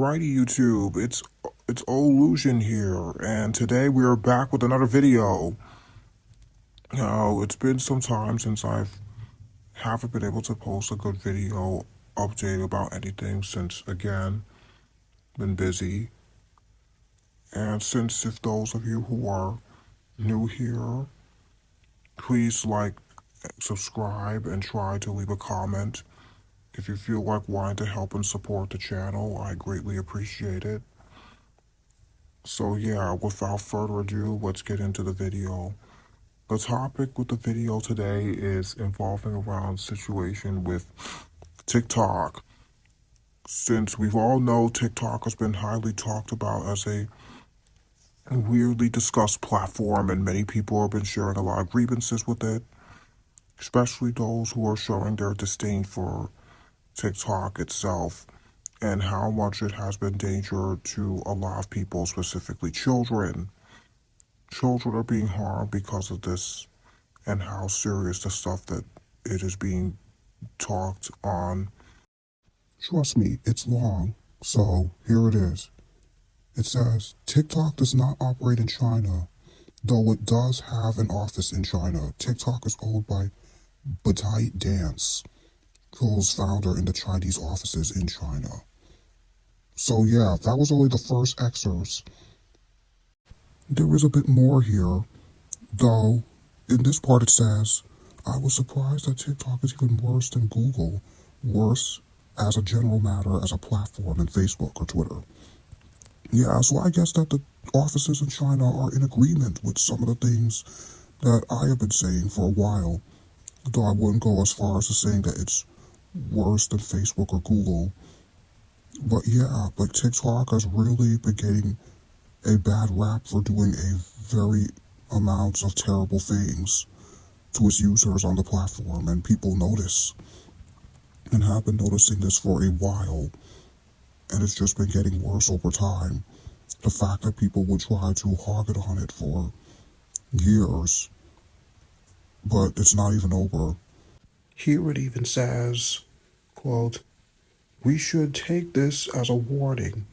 Alrighty, YouTube, it's Illusion here, and today we are back with another video. Now, it's been some time since I haven't been able to post a good video update about anything since, again, been busy. And since if those of you who are new here, please like, subscribe, and try to leave a comment. If you feel like wanting to help and support the channel, I greatly appreciate it. So yeah, without further ado, let's get into the video. The topic with the video today is involving around situation with TikTok. Since we all know TikTok has been highly talked about as a weirdly discussed platform, and many people have been sharing a lot of grievances with it, especially those who are showing their disdain for TikTok itself and how much it has been danger to a lot of people, specifically children. Children are being harmed because of this, and how serious the stuff that it is being talked on. Trust me, it's long, so here it is. It says, TikTok does not operate in China, though it does have an office in China. TikTok is owned by ByteDance, whose founder in the Chinese offices in China. So yeah, that was only the first excerpt. There is a bit more here, though. In this part it says, I was surprised that TikTok is even worse than Google, worse as a general matter as a platform than Facebook or Twitter. Yeah, so I guess that the offices in China are in agreement with some of the things that I have been saying for a while, though I wouldn't go as far as to saying that it's worse than Facebook or Google. But yeah, like TikTok has really been getting a bad rap for doing a very amounts of terrible things to its users on the platform, and people notice and have been noticing this for a while, and it's just been getting worse over time. The fact that people would try to hog it on it for years, but it's not even over. Here it even says, quote, we should take this as a warning.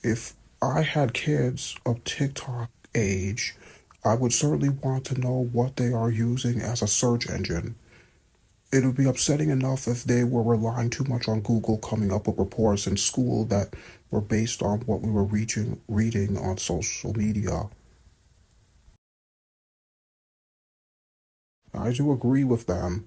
If I had kids of TikTok age, I would certainly want to know what they are using as a search engine. It would be upsetting enough if they were relying too much on Google coming up with reports in school that were based on what we were reading on social media. I do agree with them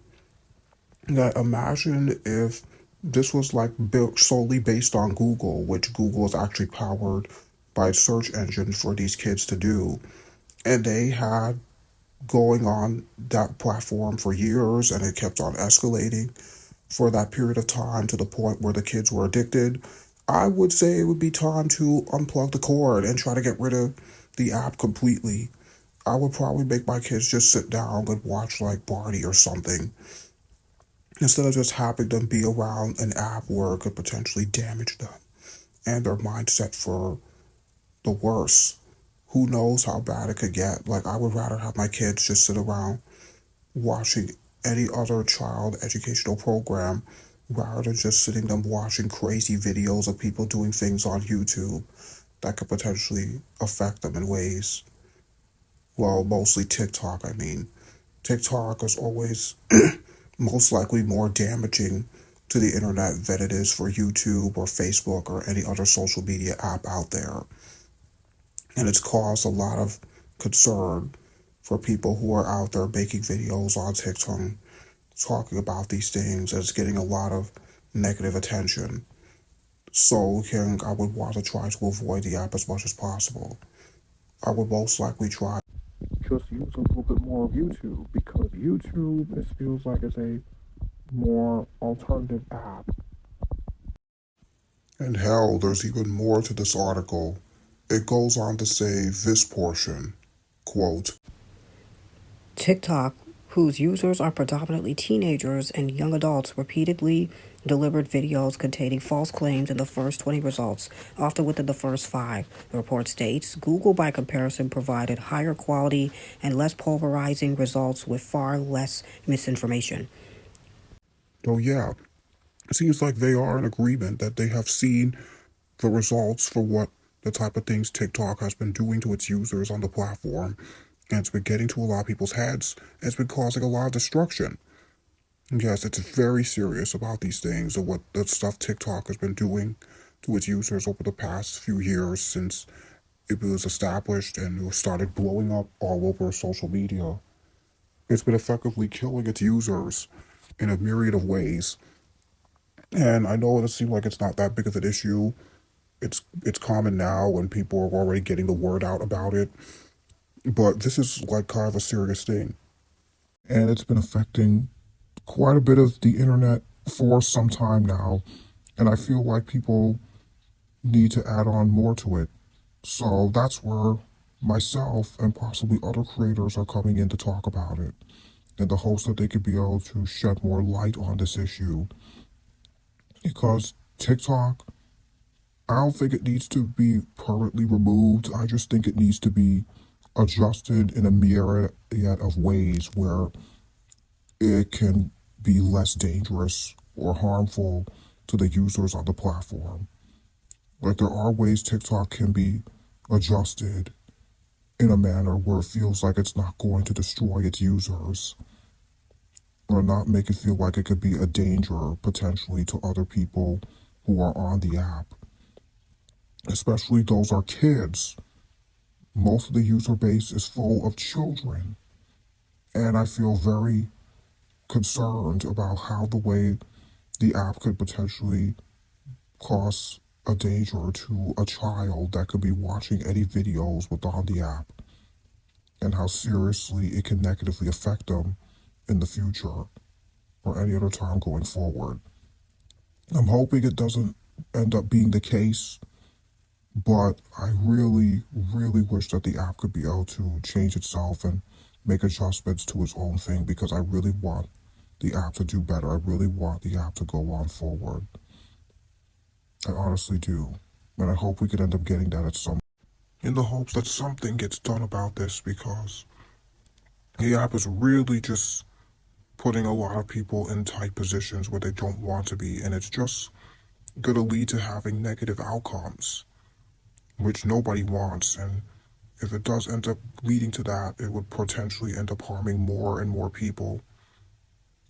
that imagine if this was like built solely based on Google, which Google is actually powered by a search engine for these kids to do, and they had going on that platform for years, and it kept on escalating for that period of time to the point where the kids were addicted. I would say it would be time to unplug the cord and try to get rid of the app completely. I would probably make my kids just sit down and watch like Barney or something, instead of just having them be around an app where it could potentially damage them and their mindset for the worse. Who knows how bad it could get? Like, I would rather have my kids just sit around watching any other child educational program rather than just sitting them watching crazy videos of people doing things on YouTube that could potentially affect them in ways. Well, mostly TikTok, I mean. TikTok is always most likely more damaging to the internet than it is for YouTube or Facebook or any other social media app out there. And it's caused a lot of concern for people who are out there making videos on TikTok talking about these things, and it's getting a lot of negative attention. So I would want to try to avoid the app as much as possible. I would most likely try just use a little bit more of YouTube, because YouTube, it feels like it's a more alternative app. And hell, there's even more to this article. It goes on to say this portion, quote, TikTok, whose users are predominantly teenagers and young adults, repeatedly delivered videos containing false claims in the first 20 results, often within the first 5. The report states Google, by comparison, provided higher quality and less polarizing results with far less misinformation. Oh yeah, it seems like they are in agreement that they have seen the results for what the type of things TikTok has been doing to its users on the platform. And it's been getting to a lot of people's heads. And it's been causing a lot of destruction. And yes, it's very serious about these things and what the stuff TikTok has been doing to its users over the past few years since it was established and it started blowing up all over social media. It's been effectively killing its users in a myriad of ways. And I know it seems like it's not that big of an issue. It's common now and people are already getting the word out about it. But this is like kind of a serious thing. And it's been affecting quite a bit of the internet for some time now. And I feel like people need to add on more to it. So that's where myself and possibly other creators are coming in to talk about it in the hopes that they could be able to shed more light on this issue. Because TikTok, I don't think it needs to be permanently removed. I just think it needs to be adjusted in a myriad of ways where it can be less dangerous or harmful to the users on the platform. Like there are ways TikTok can be adjusted in a manner where it feels like it's not going to destroy its users or not make it feel like it could be a danger potentially to other people who are on the app. Especially those are kids. Most of the user base is full of children. And I feel very concerned about how the way the app could potentially cause a danger to a child that could be watching any videos within the app and how seriously it can negatively affect them in the future or any other time going forward. I'm hoping it doesn't end up being the case, but I really, really wish that the app could be able to change itself and make adjustments to its own thing because I really want the app to do better. I really want the app to go on forward. I honestly do. And I hope we could end up getting that at some in the hopes that something gets done about this because the app is really just putting a lot of people in tight positions where they don't want to be, and it's just going to lead to having negative outcomes, which nobody wants. And if it does end up leading to that, it would potentially end up harming more and more people,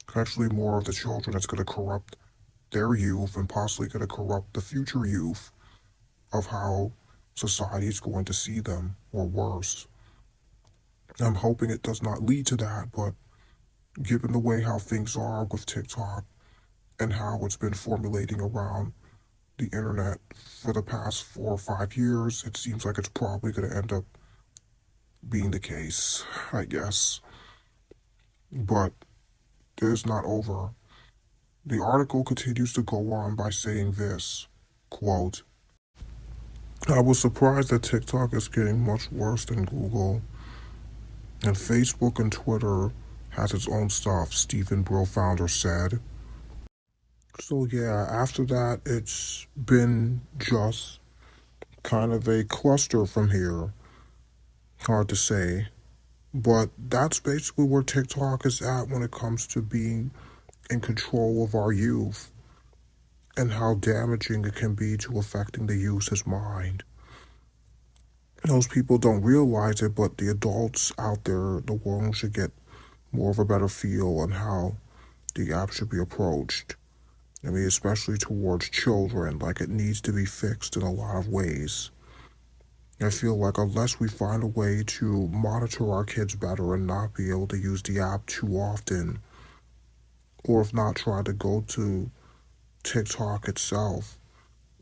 especially more of the children. It's going to corrupt their youth and possibly going to corrupt the future youth of how society is going to see them, or worse. I'm hoping it does not lead to that, but given the way how things are with TikTok and how it's been formulating around the internet for the past 4 or 5 years, it seems like it's probably going to end up being the case, I guess. But it is not over. The article continues to go on by saying this, quote, I was surprised that TikTok is getting much worse than Google, and Facebook and Twitter has its own stuff, Stephen Brill founder said. So yeah, after that, it's been just kind of a cluster from here. Hard to say. But that's basically where TikTok is at when it comes to being in control of our youth and how damaging it can be to affecting the youth's mind. Those people don't realize it, but the adults out there, the world should get more of a better feel on how the app should be approached. I mean, especially towards children, like it needs to be fixed in a lot of ways. I feel like unless we find a way to monitor our kids better and not be able to use the app too often, or if not try to go to TikTok itself,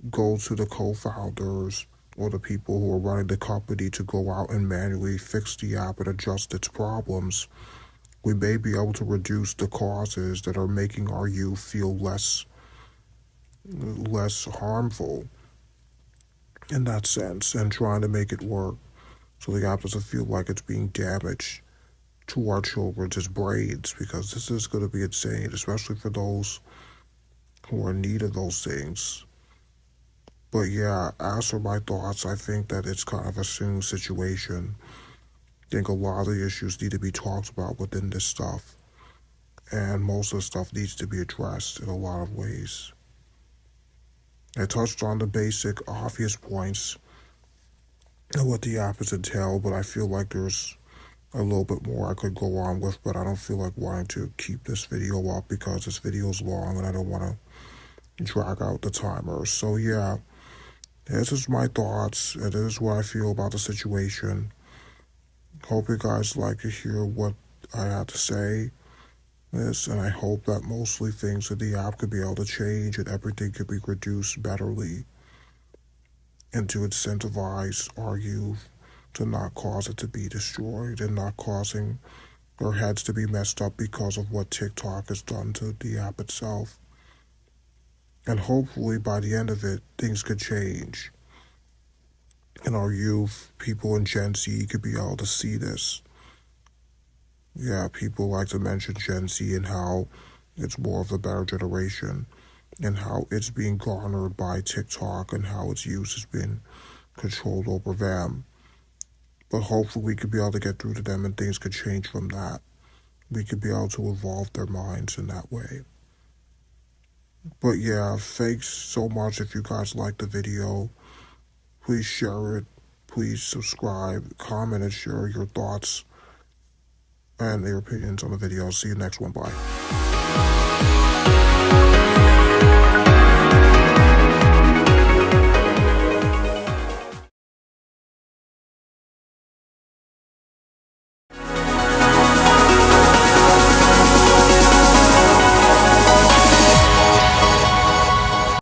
go to the co-founders or the people who are running the company to go out and manually fix the app and adjust its problems, we may be able to reduce the causes that are making our youth feel less harmful in that sense and trying to make it work so the app doesn't feel like it's being damaged to our children's brains, because this is going to be insane, especially for those who are in need of those things. But yeah, as for my thoughts, I think that it's kind of a soon situation. I think a lot of the issues need to be talked about within this stuff, and most of the stuff needs to be addressed in a lot of ways. I touched on the basic, obvious points of what the app is entail, but I feel like there's a little bit more I could go on with, but I don't feel like wanting to keep this video up because this video is long and I don't want to drag out the timer. So yeah, this is my thoughts, and this is what I feel about the situation. Hope you guys like to hear what I had to say. This, and I hope that mostly things in the app could be able to change and everything could be reduced betterly, and to incentivize our youth to not cause it to be destroyed and not causing their heads to be messed up because of what TikTok has done to the app itself. And hopefully by the end of it, things could change. And our youth, people in Gen Z, could be able to see this. Yeah, people like to mention Gen Z and how it's more of the better generation and how it's being garnered by TikTok and how its use has been controlled over them. But hopefully we could be able to get through to them and things could change from that. We could be able to evolve their minds in that way. But yeah, thanks so much. If you guys like the video, please share it. Please subscribe, comment, and share your thoughts and your opinions on the video. See you next one. Bye.